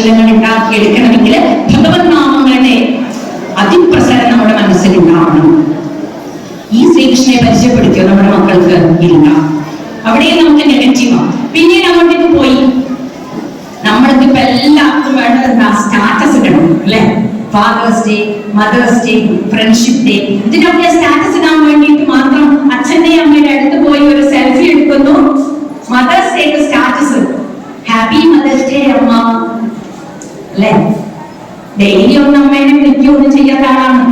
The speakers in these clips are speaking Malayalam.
അക്ഷരങ്ങൾ ഉണ്ടാക്കിയെടുക്കണമെങ്കിൽ ഭഗവത് നാമങ്ങളുടെ അതിപ്രസരം നമ്മുടെ മനസ്സിലുണ്ടാവണം. ഈ ശ്രീകൃഷ്ണനെ പരിചയപ്പെടുത്തിയോ നമ്മുടെ മക്കൾക്ക്? ഇല്ല. അവിടെ നമുക്ക് നെഗറ്റീവാണ്. പിന്നീട് അങ്ങോട്ടേക്ക് പോയി നമ്മൾക്ക് ഇപ്പൊ എല്ലാവർക്കും വേണ്ടത് എന്താ? സ്റ്റാറ്റസ് ഇടണം അല്ലെ? Father's day, mother's day, friendship day, ഇതിനൊക്കെ സ്റ്റാറ്റസ് ഇടാൻ വേണ്ടിയിട്ട് മാത്രം അച്ഛന്റെ അമ്മയുടെ അടുത്ത് പോയി ഒരു സെൽഫി എടുക്കുന്നു. മദേഴ്സ് ഡേക്ക് സ്റ്റാറ്റസ് ഹാപ്പി മദേഴ്സ് ഡേ അമ്മ അല്ലെ? ഡെയിലി ഒന്നും അമ്മേനെ വിളിക്കുകയൊന്നും ചെയ്യാത്ത ആളാണ്.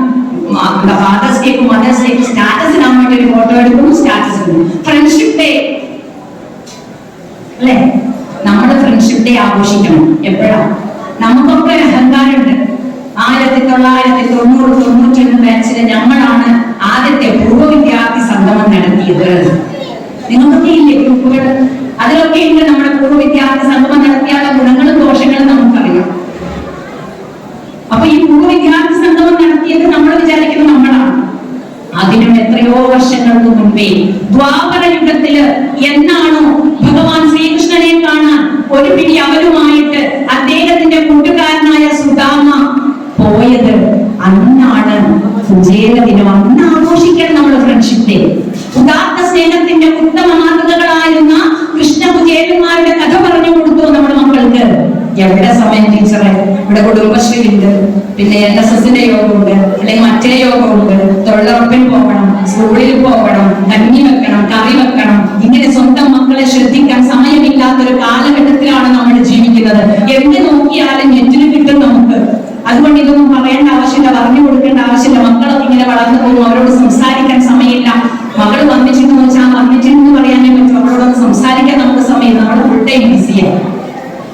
ഫാദേഴ്സ് ഡേക്ക് മദേഴ്സ് ഡേക്ക് സ്റ്റാറ്റസ് ഇടാൻ വേണ്ടി ഒരു ഫോട്ടോ എടുക്കുന്നു, സ്റ്റാറ്റസ് ഇടുന്നു. ഫ്രണ്ട്ഷിപ്പ് ഡേ അല്ലെ? നമ്മുടെ ഫ്രണ്ട്ഷിപ്പ് ഡേ ആഘോഷിക്കണം. എപ്പോഴാണ്? നമുക്കൊക്കെ ഒരു അഹങ്കാരമുണ്ട്. 1991 ബാച്ചില് ഞങ്ങളാണ് ആദ്യത്തെ പൂർവ്വ വിദ്യാർത്ഥി സംഗമം നടത്തിയത്. നിങ്ങൾക്കൊക്കെ ഇല്ലേ ഗ്രൂപ്പുകൾ? അതിലൊക്കെ ഉണ്ട് നമ്മുടെ പൂർവ്വ വിദ്യാർത്ഥി സംഗമം നടത്തിയുള്ള ഗുണങ്ങളും ദോഷങ്ങളും നമുക്കറിയാം. അപ്പൊ ഈ പൂർവ്വ വിദ്യാർത്ഥി സംഗമം നടത്തിയത് നമ്മൾ വിചാരിക്കുന്നത് നമ്മളാണ്. അതിനും എത്രയോ വർഷങ്ങൾക്ക് മുൻപേ ദ്വാപര യുഗത്തില് എന്നാണോ ഭഗവാൻ ശ്രീകൃഷ്ണനെ കാണാൻ ഒരു പിടി അവരുമായിട്ട് അദ്ദേഹത്തിന്റെ കൂട്ടുകാരനായ സുദാമ പോയത്, അന്നാണ് കുചേല ദിനം. അന്ന് ആഘോഷിക്കണം നമ്മൾ ഫ്രണ്ട്ഷിപ്പ് ഡേ. ഉദാത്ത സ്നേഹത്തിന്റെ ഉത്തമ മാതൃകകളായിരുന്ന കൃഷ്ണ കുചേലന്മാരുടെ കഥ പറഞ്ഞു കൊടുത്തു നമ്മുടെ മക്കൾക്ക്. എവിടെ സമയം ടീച്ചറെ? ഇവിടെ കുടുംബശ്രീ ഉണ്ട്, പിന്നെ NSSന്റെ യോഗമുണ്ട്, അല്ലെങ്കിൽ മറ്റേ യോഗമുണ്ട്, തൊഴിലുറപ്പിന് പോകണം, സ്കൂളിൽ പോകണം, കഞ്ഞി വെക്കണം, കറി വെക്കണം. ഇങ്ങനെ സ്വന്തം മക്കളെ ശ്രദ്ധിക്കാൻ സമയമില്ലാത്തൊരു കാലഘട്ടത്തിലാണ് നമ്മൾ ജീവിക്കുന്നത്. എന്ത് നോക്കിയാലും നെറ്റിന് കിട്ടും നമുക്ക്. അതുകൊണ്ട് ഇതൊന്നും പറയേണ്ട ആവശ്യമില്ല, പറഞ്ഞു കൊടുക്കേണ്ട ആവശ്യമില്ല. മക്കളൊക്കെ ഇങ്ങനെ വളർന്നു പോകും, അവരോട് സംസാരിക്കാൻ സമയമില്ല. മകള് വന്നിട്ടുണ്ടെന്ന് വെച്ചാൽ വന്നിട്ടുണ്ടെന്ന് പറയാനേ പറ്റും, അവരോടൊന്ന് സംസാരിക്കാൻ നമുക്ക് സമയം. നമ്മൾ ഫുൾ ടൈം ബിസിയാണ്.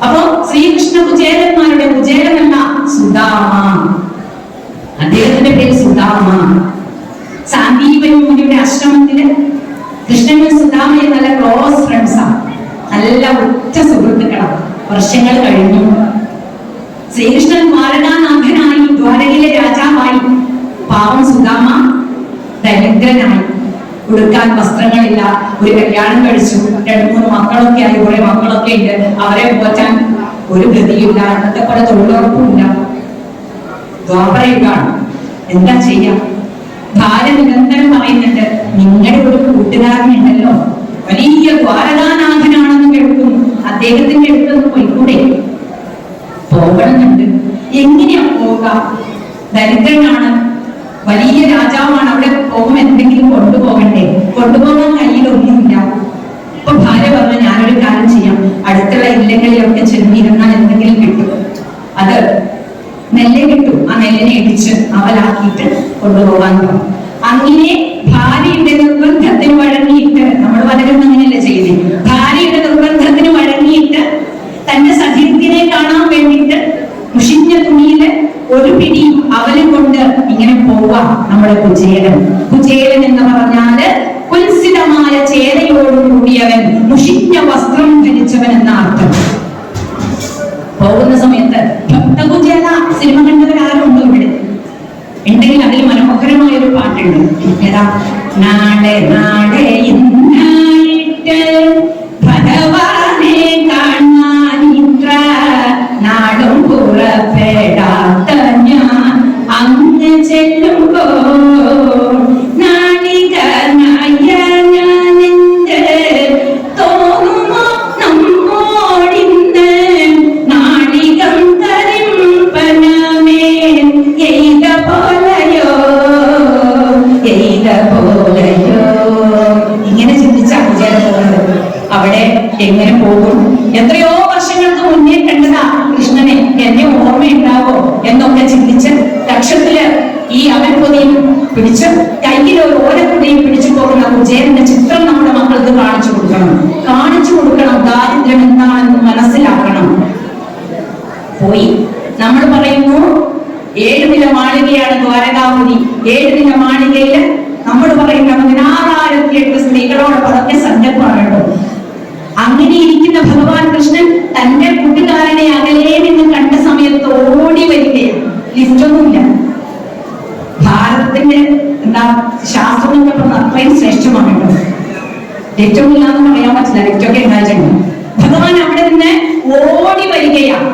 അപ്പൊ ശ്രീകൃഷ്ണ കുചേലന്മാരുടെ കുചേലനല്ല സുദാമ, അദ്ദേഹത്തിന്റെ പേര് സുദാമ. സാന്ദീപനി മുനിയുടെ ആശ്രമത്തില് കൃഷ്ണനും സുദാമയും നല്ല ക്ലോസ് ഫ്രണ്ട്സാണ്, നല്ല ഉറ്റ സുഹൃത്തുക്കളാണ്. വർഷങ്ങൾ കഴിഞ്ഞു. ശ്രീകൃഷ്ണൻ ദ്വാരകാനാഥനായി, ദ്വാരകയിലെ രാജാവായി. പാവം സുദാമ ദരിദ്രനായി, ഉടുക്കാൻ വസ്ത്രങ്ങളില്ല. ഒരു കല്യാണം കഴിച്ചു, 2-3 മക്കളൊക്കെ ആയി, കുറെ മക്കളൊക്കെ ഉണ്ട്. അവരെ പോറ്റാൻ ഒരു ഗതിയില്ല. അന്നത്തെ പോലെ തൊഴിലുറപ്പുമില്ല. ദ്വാപരയുഗാണ്. എന്താ ചെയ്യാ? ഭാര്യ നിരന്തരം പറയുന്നുണ്ട്, നിങ്ങളുടെ ഒരു കൂട്ടുകാരനുണ്ടല്ലോ, വലിയ ദ്വാരകാനാഥനാണെന്ന് കേൾക്കുന്നു, അദ്ദേഹത്തിന്റെ അടുത്തൊന്ന് പോയിക്കൂടെ? പോകണമെന്നുണ്ട്. എങ്ങനെയാ പോകാം? ദരിദ്രനാണ്, വലിയ രാജാവാണ്. അവിടെ പോകും എന്തെങ്കിലും കൊണ്ടുപോകണ്ടേ? കൊണ്ടുപോകാൻ കയ്യിലൊന്നുമില്ല. ഇപ്പൊ ഭാര്യ പറഞ്ഞ, ഞാനൊരു കാര്യം ചെയ്യാം, അടുത്തുള്ള ഇല്ലങ്ങളിലൊക്കെ ചെന്നിരുന്നാൽ എന്തെങ്കിലും കിട്ടും. അത് നെല്ല് കിട്ടും. ആ നെല്ലിനെ ഇടിച്ച് അവലാക്കിയിട്ട് കൊണ്ടുപോകാൻ പറഞ്ഞു. അങ്ങനെ ഭാര്യയുടെ നിർബന്ധത്തിന് വഴങ്ങിയിട്ട്, നമ്മൾ പലരും അങ്ങനെയല്ലേ ചെയ്യുന്നത്, ഭാര്യയുടെ നിർബന്ധത്തിന് വഴങ്ങിയിട്ട് തന്റെ സഖ്യത്തിനെ കാണാൻ വേണ്ടിയിട്ട് മുഷിഞ്ഞ തുണിയില് ഒരു പിടി അവലും കൊണ്ട് ഇങ്ങനെ പോവാം നമ്മുടെ കുചേലൻ. കുചേലൻ എന്ന് പറഞ്ഞാല് കുൽസിതമായ ചേരയോടുകൂടിയവൻ, മുഷിഞ്ഞ വസ്ത്രം ധരിച്ചവൻ എന്ന അർത്ഥം. പോകുന്ന സമയത്ത് ഭക്തകുചേല സിനിമ കണ്ടവരാരുണ്ടോ ഇവിടെ? ഉണ്ടെങ്കിൽ അതിൽ മനോഹരമായ ഒരു പാട്ടുണ്ട്. ഏതാ? നാളെ നാളെ ഇന്നായിട്ട് ഭഗവാനെ കാണാനിത്ര നാടും പുറപ്പെടാത്ത ഞാൻ അങ്ങ് ചെല്ലുമ്പോ നാളിക നയനെന്ത് തോന്നുമോ നമ്മോടിന്ന് നാളികം കരിമ്പനമേ എയ്ത പോലെയോ എയ്ത പോലെയോ. ഇങ്ങനെ ചിന്തിച്ച കുചേല പോകുന്നത്. അവിടെ എങ്ങനെ പോകും? എത്രയോ വർഷങ്ങൾക്ക് മുന്നേ കണ്ടതാ കൃഷ്ണനെ, എന്നെ ഓർമ്മയുണ്ടാവോ എന്നൊക്കെ ചിന്തിച്ച് ലക്ഷത്തില് ഈ അവൻപൊതിയും പിടിച്ച് കയ്യിൽ ഒരു ഓലപ്പൊതിയും പിടിച്ചു പോകുന്ന കുചേലന്റെ ചിത്രം നമ്മുടെ മക്കൾക്ക് കാണിച്ചു കൊടുക്കണം. ദാരിദ്ര്യം എന്താണെന്ന് മനസ്സിലാക്കണം. പോയി നമ്മൾ പറയുന്നു 7 നില മാളികയാണ് ദ്വാരകാപുരി. 7 നില മാളികയില് നമ്മൾ പറയുന്ന 16,008 സ്ത്രീകളോട് പറഞ്ഞ സങ്കല്പമാണ് കേട്ടോ. അങ്ങനെ ഇരിക്കുന്ന ഭഗവാൻ കൃഷ്ണൻ തന്റെ കൂട്ടുകാരനെ അകലെ നിന്ന് കണ്ട സമയത്ത് ഓടി വരികയാണ്. ലിഫ്റ്റൊന്നുമില്ല. ഭാരതത്തിന്റെ എന്താ ശാസ്ത്രം എന്നൊക്കെ പറഞ്ഞ അത്രയും ശ്രേഷ്ഠമാണ് കേട്ടോ. ലിഫ്റ്റൊന്നും ഇല്ലാന്ന് പറയാൻ പറ്റില്ല. ലിഫ്റ്റൊക്കെ ഉണ്ടായിട്ടുണ്ട്. ഭഗവാൻ അവിടെ നിന്ന് ഓടി വരികയാണ്.